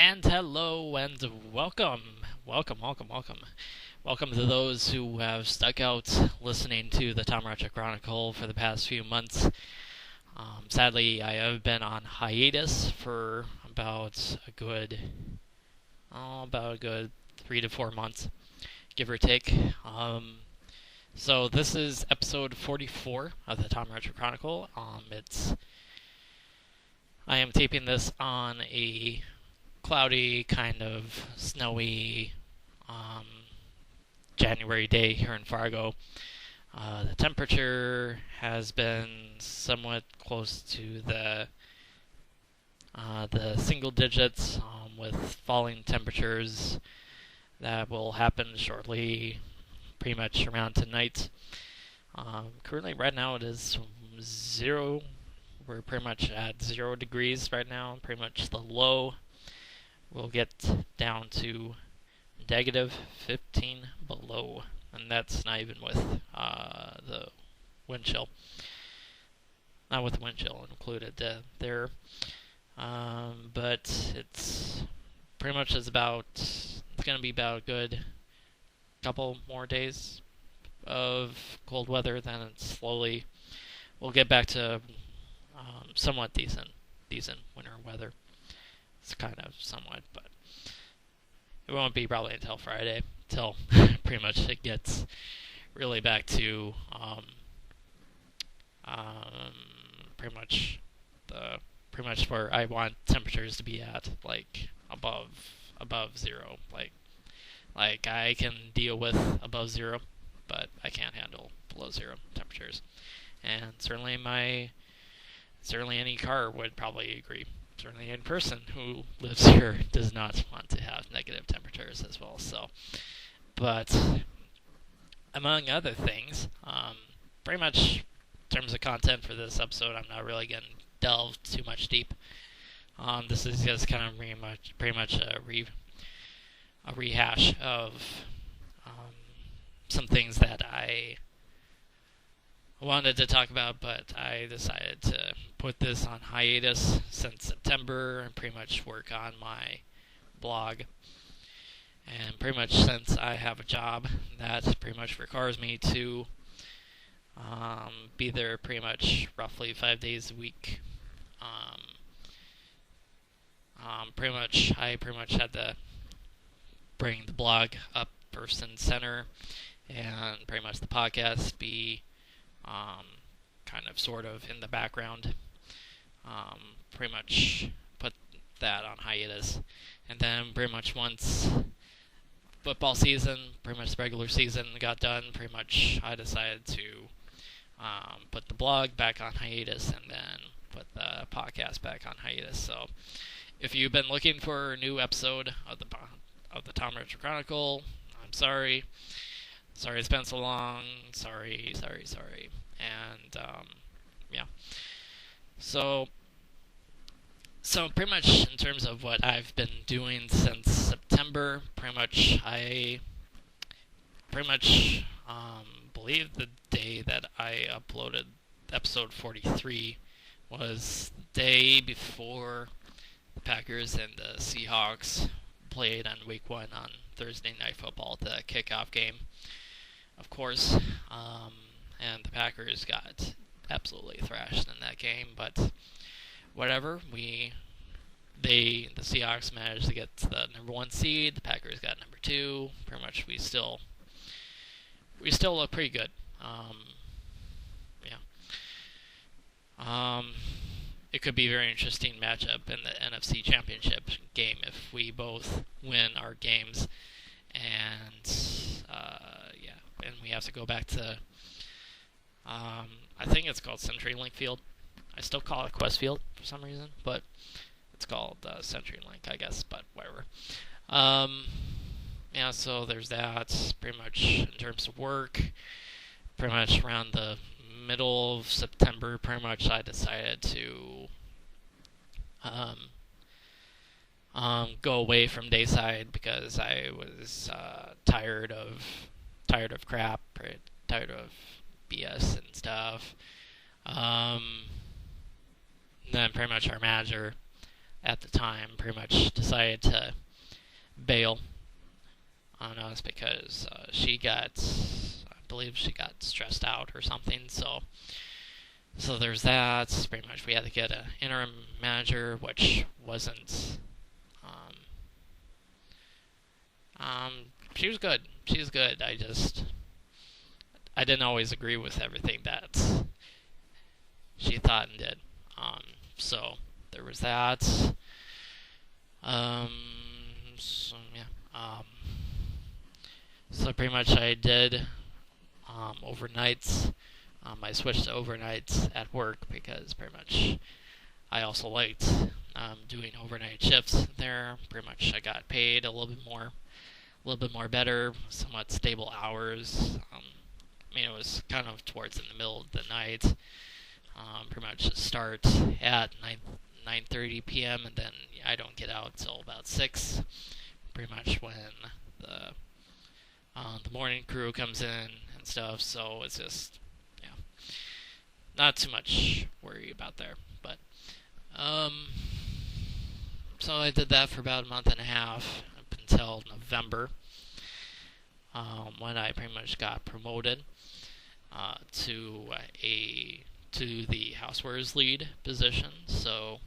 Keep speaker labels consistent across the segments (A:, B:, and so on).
A: And hello and welcome. Welcome to those who have stuck out listening to the Chronicle for the past few months. Sadly, I have been on hiatus for about a good 3 to 4 months, give or take. So this is episode 44 of the Chronicle. I am taping this on a cloudy, kind of snowy January day here in Fargo. The temperature has been somewhat close to the single digits, with falling temperatures that will happen shortly, pretty much around tonight. Currently, right now, it is 0. We're pretty much at 0 degrees right now. Pretty much the low will get down to -15 below, and that's not even with the wind chill. Not with the wind chill included there. But it's pretty much it's going to be about a good couple more days of cold weather. Then it slowly we'll get back to somewhat decent winter weather. It's kind of somewhat, but it won't be probably until Friday, till pretty much it gets really back to pretty much where I want temperatures to be at, like above 0. Like I can deal with above 0, but I can't handle below 0 temperatures. And certainly any car would probably agree. Certainly any person who lives here does not want to have negative temperatures as well. So, but among other things, pretty much in terms of content for this episode, I'm not really going to delve too much deep. This is just kind of pretty much a rehash of some things that I wanted to talk about, but I decided to put this on hiatus since September and pretty much work on my blog. And pretty much since I have a job that pretty much requires me to be there pretty much roughly 5 days a week. I pretty much had to bring the blog up first and center, and pretty much the podcast be kind of sort of in the background. Pretty much put that on hiatus. And then pretty much once football season, pretty much the regular season got done, pretty much I decided to put the blog back on hiatus and then put the podcast back on hiatus. So if you've been looking for a new episode of the Tom Richard Chronicle, I'm sorry. Sorry it's been so long. Sorry. And, yeah. So pretty much in terms of what I've been doing since September, pretty much I believe the day that I uploaded episode 43 was the day before the Packers and the Seahawks played on week 1 on Thursday Night Football, the kickoff game, of course. And the Packers got absolutely thrashed in that game, but whatever. The Seahawks managed to get to the number 1 seed. The Packers got number 2. Pretty much, we still look pretty good. It could be a very interesting matchup in the NFC Championship game if we both win our games, and and we have to go back to. I think it's called CenturyLink Field. I still call it Quest Field for some reason, but it's called CenturyLink, I guess, but whatever. So there's that. Pretty much in terms of work, pretty much around the middle of September, pretty much I decided to go away from Dayside because I was tired of crap, tired of BS and stuff. Then pretty much our manager at the time pretty much decided to bail on us because I believe she got stressed out or something. So there's that. Pretty much we had to get an interim manager, which wasn't. She was good. She was good. I didn't always agree with everything that she thought and did. So there was that. So yeah. So pretty much I did overnights. I switched to overnights at work because pretty much I also liked doing overnight shifts there. Pretty much I got paid a little bit more better, somewhat stable hours. I mean, it was kind of towards in the middle of the night. Pretty much start at 9:30 p.m. and then I don't get out till about 6. Pretty much when the morning crew comes in and stuff. So it's just not too much worry about there. But so I did that for about a month and a half up until November, when I pretty much got promoted to the housewares lead position. So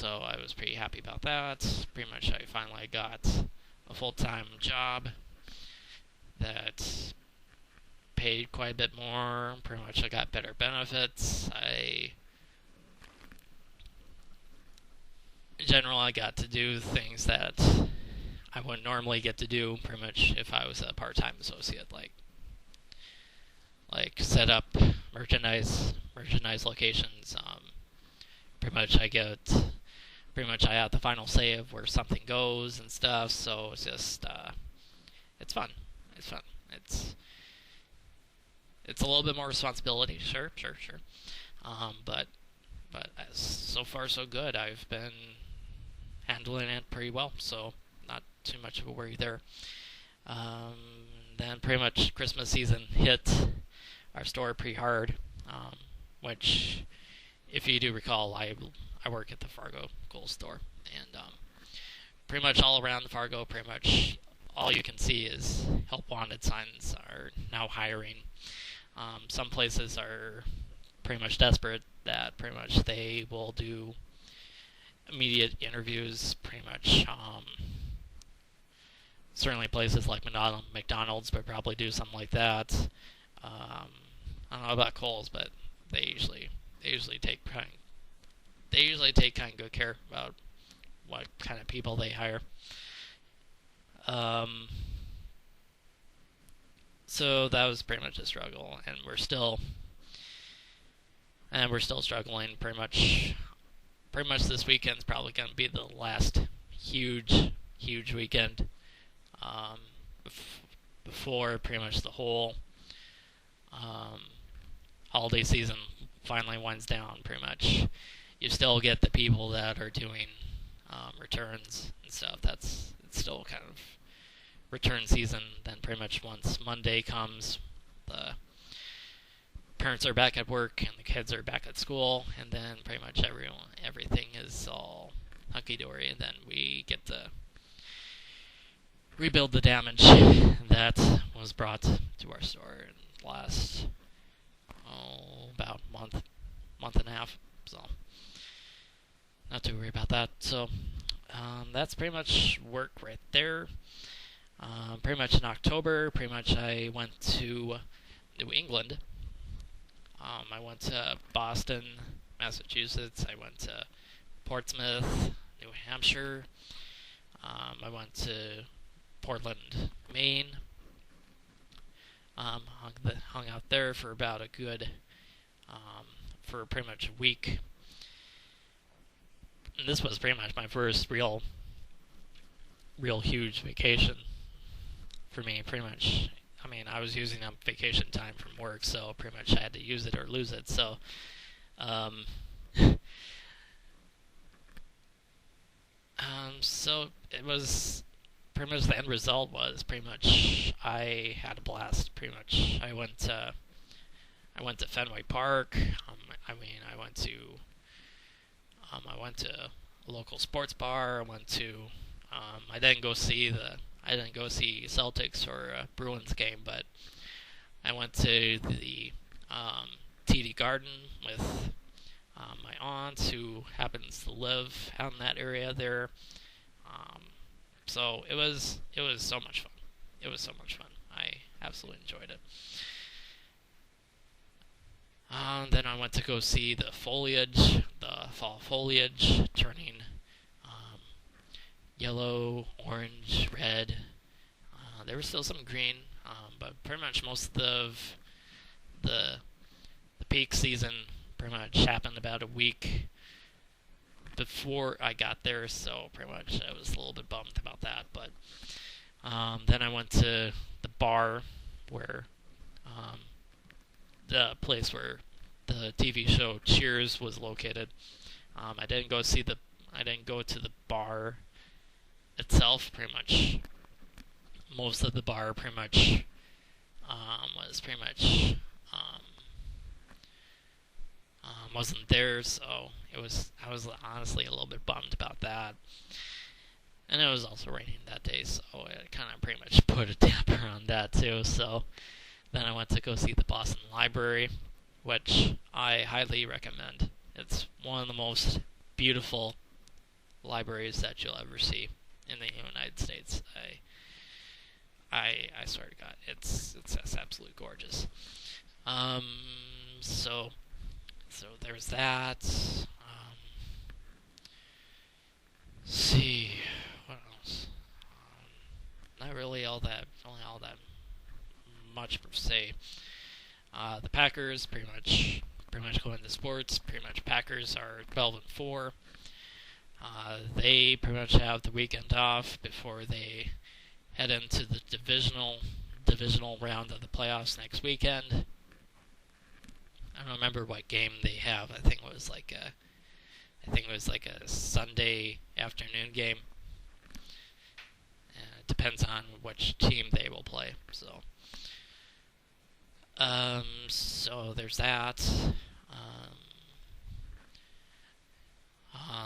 A: I was pretty happy about that. Pretty much I finally got a full-time job that paid quite a bit more. Pretty much I got better benefits. In general, I got to do things that I wouldn't normally get to do pretty much if I was a part-time associate, like set up merchandise locations. Pretty much I have the final say of where something goes and stuff. So it's just it's fun. It's a little bit more responsibility, sure. But so far so good. I've been handling it pretty well, so not too much of a worry there. Then pretty much Christmas season hit our store pretty hard, which, if you do recall, I work at the Fargo Gold store, and pretty much all around the Fargo, pretty much all you can see is help wanted signs are now hiring. Some places are pretty much desperate that pretty much they will do immediate interviews, pretty much. Certainly places like McDonald's would probably do something like that. I don't know about Kohl's, but they usually take kind of good care about what kind of people they hire. So that was pretty much a struggle, and we're still struggling. Pretty much this weekend's probably going to be the last huge weekend before pretty much the whole holiday season finally winds down. Pretty much, you still get the people that are doing returns and stuff. It's still kind of return season. Then pretty much once Monday comes, the parents are back at work and the kids are back at school, and then pretty much everything is all hunky-dory, and then we get to rebuild the damage that was brought to our store in the last about month and a half. So not too worried about that. So that's pretty much work right there. Pretty much in October, pretty much I went to New England. I went to Boston, Massachusetts. I went to Portsmouth, New Hampshire. I went to Portland, Maine. Hung out there for about a good, for pretty much a week. And this was pretty much my first real huge vacation for me. Pretty much, I mean, I was using up vacation time from work, so pretty much I had to use it or lose it. So, so it was pretty much the end result was pretty much I had a blast. Pretty much I went to Fenway Park. I went to a local sports bar. I went to. I didn't go see Celtics or Bruins game, but I went to the TD Garden with my aunt, who happens to live out in that area there. So it was so much fun. It was so much fun. I absolutely enjoyed it. Then I went to go see the fall foliage turning yellow, orange, red. There was still some green, but pretty much most of the peak season pretty much happened about a week before I got there, so pretty much I was a little bit bummed about that. But then I went to the bar where the place where the TV show Cheers was located. I didn't go to the bar itself. Pretty much, most of the bar pretty much was pretty much wasn't there, so I was honestly a little bit bummed about that. And it was also raining that day, so it kind of pretty much put a damper on that too. So then I went to go see the Boston Library, which I highly recommend. It's one of the most beautiful libraries that you'll ever see in the United States. I swear to God, it's just absolutely gorgeous. So there's that. See what else? Not really all that much per se. The Packers pretty much go into sports. Pretty much Packers are 12-4. They pretty much have the weekend off before they head into the divisional round of the playoffs next weekend. I don't remember what game they have. I think it was like a Sunday afternoon game. It depends on which team they will play. So there's that.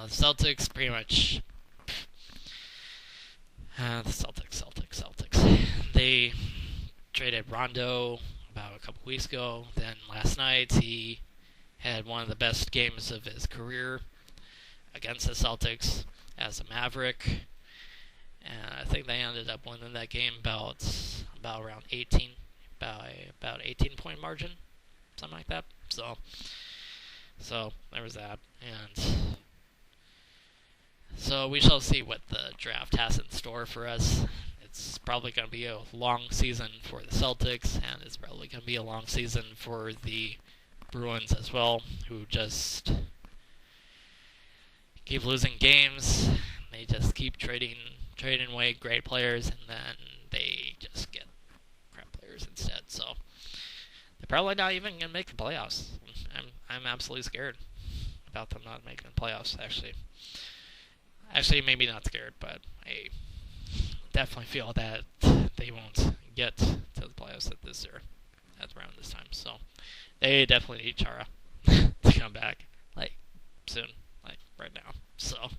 A: The Celtics pretty much. The Celtics. They traded Rondo about a couple weeks ago. Then last night he had one of the best games of his career against the Celtics as a Maverick, and I think they ended up winning that game about around 18 point margin, something like that. So there was that, and so we shall see what the draft has in store for us. It's probably going to be a long season for the Celtics, and it's probably going to be a long season for the Bruins as well, who just keep losing games. They just keep trading away great players, and then they just get crap players instead. So they're probably not even going to make the playoffs. I'm absolutely scared about them not making the playoffs, actually. Actually, maybe not scared, but I definitely feel that they won't get to the playoffs at around this time. So they definitely need Chara to come back, like, soon, like right now. So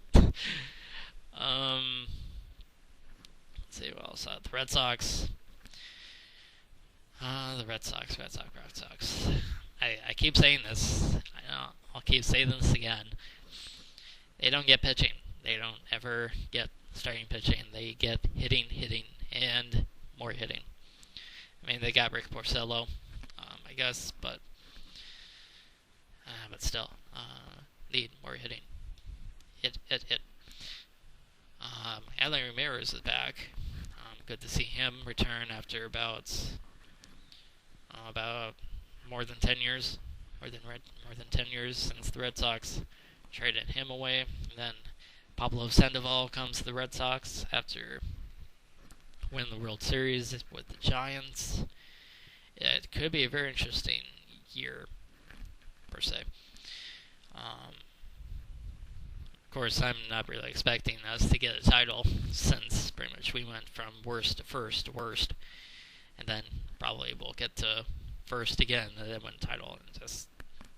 A: let's see what else. The Red Sox. The Red Sox. I keep saying this. I'll keep saying this again. They don't get pitching. They don't ever get starting pitching. They get hitting, and more hitting. I mean, they got Rick Porcello, I guess, but still, need more hitting. Hit. Adley Ramirez is back. Good to see him return after about more than 10 years. More than 10 years since the Red Sox traded him away. And then Pablo Sandoval comes to the Red Sox after winning the World Series with the Giants. It could be a very interesting year, per se. Of course, I'm not really expecting us to get a title, since pretty much we went from worst to first to worst, and then probably we'll get to first again and then win a title. And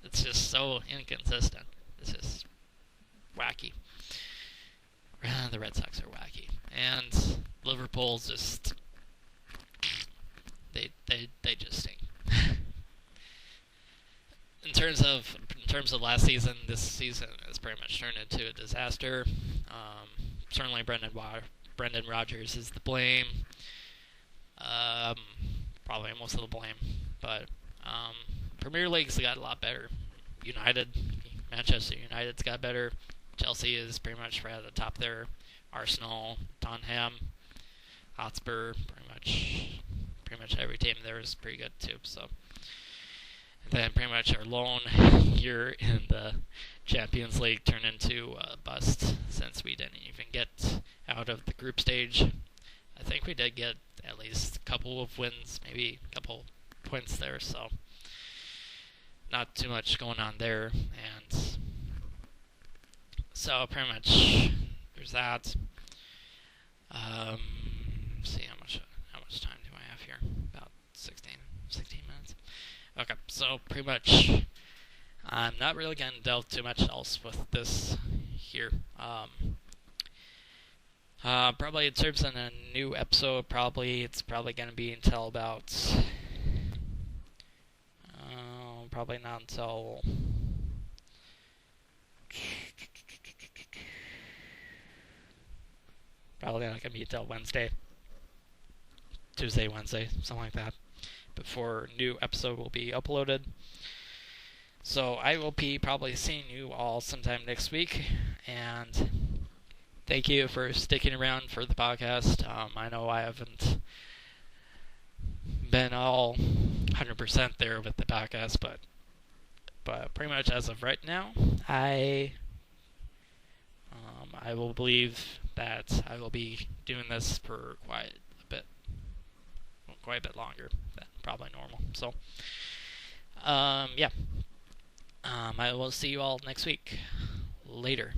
A: it's just so inconsistent. It's just wacky. Red Sox are wacky, and Liverpool's just they just stink. In terms of last season, this season has pretty much turned into a disaster. Certainly, Brendan Rodgers is the blame. Probably most of the blame, but Premier League's got a lot better. Manchester United's got better. Chelsea is pretty much right at the top there. Arsenal, Tottenham, Hotspur, pretty much every team there is pretty good too. So then pretty much our lone year in the Champions League turned into a bust since we didn't even get out of the group stage. I think we did get at least a couple of wins, maybe a couple points there, so not too much going on there. And so pretty much there's that. See how much time do I have here? About 16 minutes. Okay, so pretty much I'm not really going to delve too much else with this here. Probably in terms of a new episode, it's probably going to be until about probably not until probably not going to be until Tuesday, Wednesday, something like that, before a new episode will be uploaded. So I will be probably seeing you all sometime next week, and thank you for sticking around for the podcast. I know I haven't been all 100% there with the podcast, but pretty much as of right now, I will believe that I will be doing this for quite a bit longer than probably normal. So, yeah. I will see you all next week. Later.